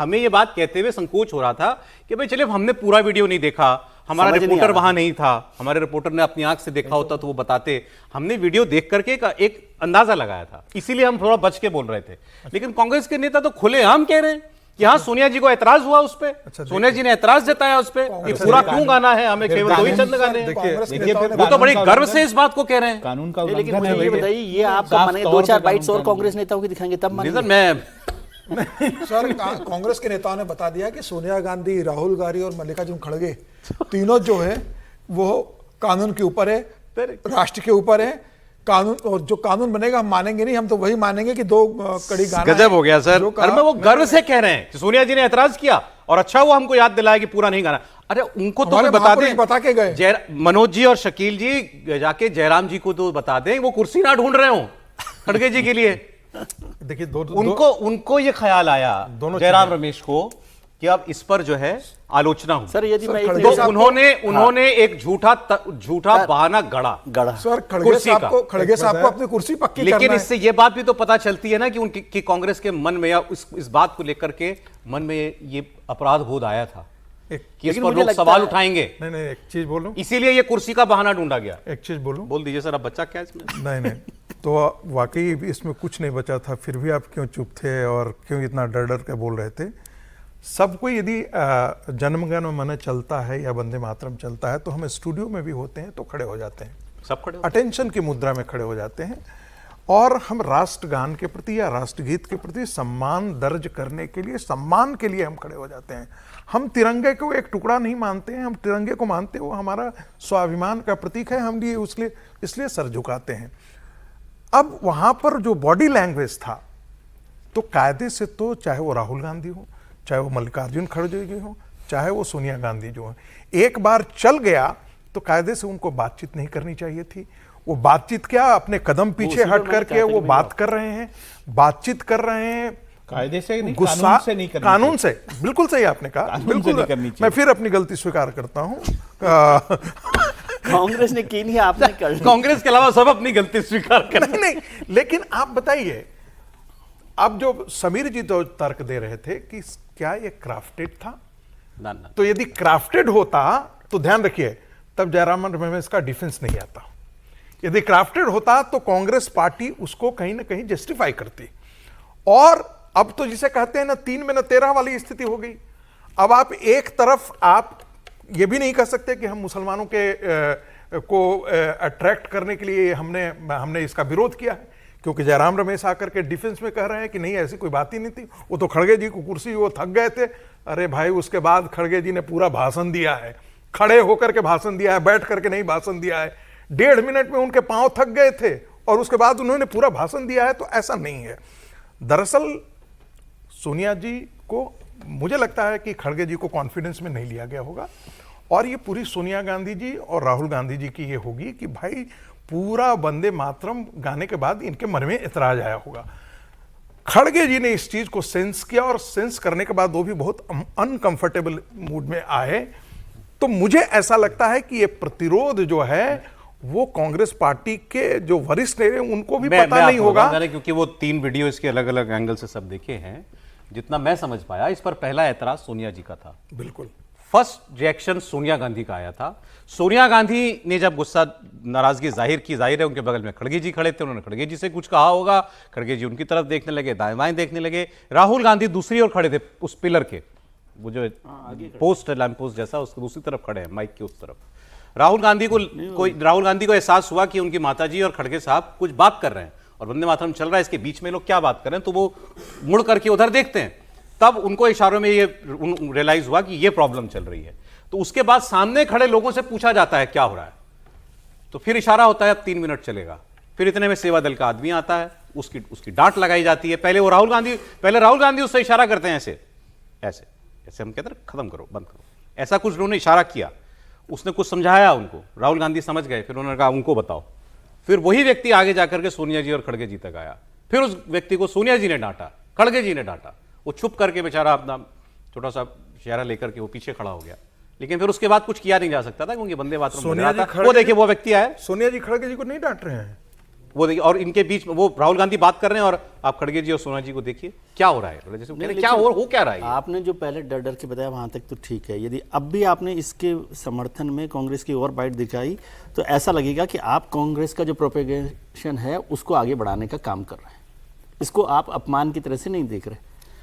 हमें ये बात कहते हुए संकोच हो रहा था कि भाई चलिए हमने पूरा वीडियो नहीं देखा, हमारा रिपोर्टर वहां नहीं था, हमारे रिपोर्टर ने अपनी आंख से देखा होता तो वो बताते। हमने वीडियो देख करके एक अंदाजा लगाया था, इसीलिए हम थोड़ा बच के बोल रहे थे। लेकिन कांग्रेस के नेता तो खुलेआम कह रहे हैं कि हाँ सोनिया जी को ऐतराज हुआ उस पर, सोनिया जी ने ऐतराज जताया उस पर, ये पूरा क्यों गाना है, हमें केवल दो ही चंद गाने हैं। वो तो बड़ी गर्व से इस बात को कह रहे हैं। कानून का लेकिन मुझे ये बताइए, ये आप कब मानेंगे? 2-4 बाइट्स और कांग्रेस नेताओं की दिखाएंगे तब मानेंगे? मैं सर कांग्रेस के नेताओं ने बता दिया कि सोनिया गांधी, राहुल गांधी और मल्लिकार्जुन खड़गे तीनों जो है वो कानून के ऊपर है, राष्ट्र के ऊपर है। कानून, और जो कानून बनेगा हम मानेंगे नहीं, हम तो वही मानेंगे कि 2 कड़ी गाना। गजब हो गया सर। अरे वो गर्व से कह रहे हैं कि सोनिया जी ने ऐतराज किया और अच्छा हुआ हमको याद दिलाया कि पूरा नहीं गाना। अरे उनको तो बता दें, बता के गए मनोज जी और शकील जी जाके जयराम जी को तो बता दें वो कुर्सी ना ढूंढ रहे हो खड़गे जी के लिए। देखिए उनको ये ख्याल आया जयराम रमेश को कि अब इस पर जो है आलोचना हो। सर यदि मैं तो उन्होंने एक झूठा बहाना गढ़ा सर खड़गे साहब को अपनी कुर्सी पक्की करना है। लेकिन इससे ये बात भी तो पता चलती है ना कि उनकी कांग्रेस के मन में या इस बात को लेकर के मन में ये अपराध बोध आया था कि इस पर लोग सवाल उठाएंगे। नहीं एक चीज बोलूं, इसीलिए ये कुर्सी का बहाना ढूंढा गया। एक चीज बोलूं, बोल दीजिए सर, अब बच्चा क्या इसमें? नहीं तो वाकई इसमें कुछ नहीं बचा था, फिर भी आप क्यों चुप थे और क्यों इतना डर डर के बोल रहे थे? सबको यदि जनगण मन चलता है या वंदे मातरम चलता है तो हम स्टूडियो में भी होते हैं तो खड़े हो जाते हैं, सब खड़े अटेंशन की मुद्रा में खड़े हो जाते हैं और हम राष्ट्रगान के प्रति या राष्ट्रगीत के प्रति सम्मान दर्ज करने के लिए, सम्मान के लिए हम खड़े हो जाते हैं। हम तिरंगे को एक टुकड़ा नहीं मानते हैं, हम तिरंगे को मानते हैं वो हमारा स्वाभिमान का प्रतीक है, हम लिए इसलिए सर झुकाते हैं। अब वहां पर जो बॉडी लैंग्वेज था तो कायदे से तो चाहे वो राहुल गांधी हो, चाहे वो मल्लिकार्जुन खड़गे जी हो, चाहे वो सोनिया गांधी जो है, एक बार चल गया तो कायदे से उनको बातचीत नहीं करनी चाहिए थी। वो बातचीत क्या, अपने कदम पीछे हट करके वो बात कर रहे हैं, बातचीत कर रहे हैं कायदे से नहीं, गुस्सा कानून से नहीं करनी, कानून से। बिल्कुल सही आपने कहा, बिल्कुल। मैं फिर अपनी गलती स्वीकार करता हूं। कांग्रेस ने की नहीं, आपने कर। कांग्रेस के अलावा सब अपनी गलती स्वीकार कर। नहीं, लेकिन आप बताइए, अब जो समीर जी तो तर्क दे रहे थे कि क्या ये क्राफ्टेड था ना। तो यदि क्राफ्टेड होता तो ध्यान रखिए तब जयराम रमेश का डिफेंस नहीं आता। यदि क्राफ्टेड होता तो कांग्रेस पार्टी उसको कहीं ना कहीं जस्टिफाई करती। और अब तो जिसे कहते हैं ना 3 में न 13 वाली स्थिति हो गई। अब आप एक तरफ आप ये भी नहीं कह सकते कि हम मुसलमानों के को अट्रैक्ट करने के लिए हमने इसका विरोध किया है, क्योंकि जयराम रमेश आकर के डिफेंस में कह रहे हैं कि नहीं ऐसी कोई बात ही नहीं थी, वो तो खड़गे जी को कुर्सी वो थक गए थे। अरे भाई उसके बाद खड़गे जी ने पूरा भाषण दिया है, खड़े होकर के भाषण दिया है, बैठ करके नहीं भाषण दिया है। 1.5 मिनट में उनके पांव थक गए थे और उसके बाद उन्होंने पूरा भाषण दिया है। तो ऐसा नहीं है। दरअसल सोनिया जी को, मुझे लगता है कि खड़गे जी को कॉन्फिडेंस में नहीं लिया गया होगा और ये पूरी सोनिया गांधी जी और राहुल गांधी जी की ये होगी कि भाई पूरा वंदे मातरम गाने के बाद इनके मन में ऐतराज आया होगा। खड़गे जी ने इस चीज को सेंस किया और सेंस करने के बाद वो भी बहुत अनकंफर्टेबल मूड में आए। तो मुझे ऐसा लगता है कि ये प्रतिरोध जो है वो कांग्रेस पार्टी के जो वरिष्ठ हैं उनको भी पता नहीं होगा, क्योंकि वो 3 वीडियो इसके अलग अलग एंगल से सब देखे हैं। जितना मैं समझ पाया इस पर पहला ऐतराज सोनिया जी का था। बिल्कुल फर्स्ट रिएक्शन सोनिया गांधी का आया था। सोनिया गांधी ने जब गुस्सा नाराजगी जाहिर की, जाहिर है उनके बगल में खड़गे जी खड़े थे, उन्होंने खड़गे जी से कुछ कहा होगा, खड़गे जी उनकी तरफ देखने लगे, दाएं बाएं देखने लगे। राहुल गांधी दूसरी ओर खड़े थे, उस पिलर के, वो जो पोस्ट लैंप पोस्ट जैसा, उसकी दूसरी तरफ खड़े हैं, माइक की उस तरफ। राहुल गांधी को एहसास हुआ कि उनकी माताजी और खड़गे साहब कुछ बात कर रहे हैं और वंदे मातरम चल रहा है, इसके बीच में लोग क्या बात कर रहे हैं, तो वो मुड़ करके उधर देखते हैं। तब उनको इशारों में ये रियलाइज हुआ कि ये प्रॉब्लम चल रही है। तो उसके बाद सामने खड़े लोगों से पूछा जाता है क्या हो रहा है, तो फिर इशारा होता है अब 3 मिनट चलेगा। फिर इतने में सेवा दल का आदमी आता है, उसकी डांट लगाई जाती है। पहले राहुल गांधी उससे इशारा करते हैं, ऐसे ऐसे ऐसे, हम कहते हैं खत्म करो, बंद करो, ऐसा कुछ उन्होंने इशारा किया। उसने कुछ समझाया उनको, राहुल गांधी समझ गए, फिर उन्होंने कहा उनको बताओ। फिर वही व्यक्ति आगे जाकर के सोनिया जी और खड़गे जी तक आया। फिर उस व्यक्ति को सोनिया जी ने डांटा, खड़गे जी ने डांटा। वो छुप करके बेचारा अपना छोटा सा इशारा लेकर के वो पीछे खड़ा हो गया। लेकिन फिर उसके बाद कुछ किया नहीं जा सकता था क्योंकि वंदे मातरम सोनिया जी वो देखिए वो व्यक्ति आया। सोनिया जी खड़गे जी को नहीं डांट रहे हैं, वो देखिए, और इनके बीच में वो राहुल गांधी बात कर रहे हैं और आप खड़गे जी और सोनिया जी को देखिए क्या हो रहा है, जैसे नहीं, क्या हो क्या रहा है ये? आपने जो पहले डर डर के बताया वहां तक तो ठीक है, यदि अब भी आपने इसके समर्थन में कांग्रेस की और बाइट दिखाई तो ऐसा लगेगा कि आप कांग्रेस का जो प्रोपेगेशन है उसको आगे बढ़ाने का काम कर रहे हैं, इसको आप अपमान की तरह से नहीं देख रहे।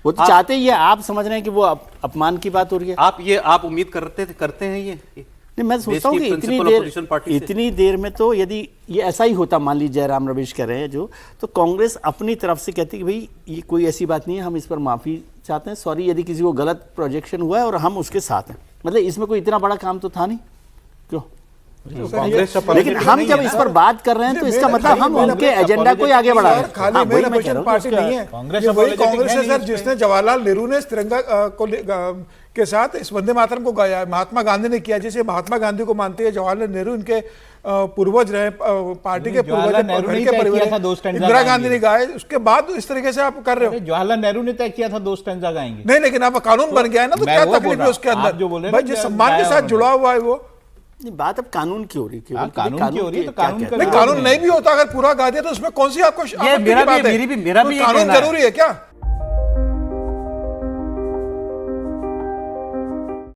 वो तो चाहते ही है, आप समझ रहे हैं कि वो अपमान की बात हो रही है। आप उम्मीद करते हैं ये नहीं, मैं सोचता हूँ कि इतनी देर में तो यदि ये ऐसा ही होता, मान लीजिए जयराम रमेश कह रहे हैं जो, तो कांग्रेस अपनी तरफ से कहती कि भाई ये कोई ऐसी बात नहीं है, हम इस पर माफी चाहते हैं, सॉरी यदि किसी को गलत प्रोजेक्शन हुआ है और हम उसके साथ हैं। मतलब इसमें कोई इतना बड़ा काम तो था नहीं, क्यों? लेकिन हम जब इस पर बात कर रहे हैं तो इसका मतलब हम उनके एजेंडा को आगे बढ़ा रहे हैं। खाली मेन अपोजिशन पार्टी नहीं है, ये वही कांग्रेस है सर जिसने जवाहरलाल नेहरू ने तिरंगा के साथ इस वंदे मातरम को गाया, महात्मा गांधी ने किया, जैसे महात्मा गांधी को मानते हैं जवाहरलाल नेहरू इनके पूर्वज रहे, पार्टी के पूर्वज, इंदिरा गांधी ने गाए, उसके बाद इस तरीके से आप कर रहे हो। जवाहरलाल नेहरू ने तय किया था 2 स्टैंजा गाएंगे। नहीं, लेकिन अब कानून बन गया है ना, तो क्या तकलीफ है उसके अंदर? भाई जिस सम्मान के साथ जुड़ा हुआ है वो नहीं, बात अब कानून की हो रही है, कानून की हो रही है, तो कानून नहीं, कानून नहीं भी होता अगर पूरा गा दिया तो उसमें कौन सी आपको मेरा भी कानून जरूरी है क्या?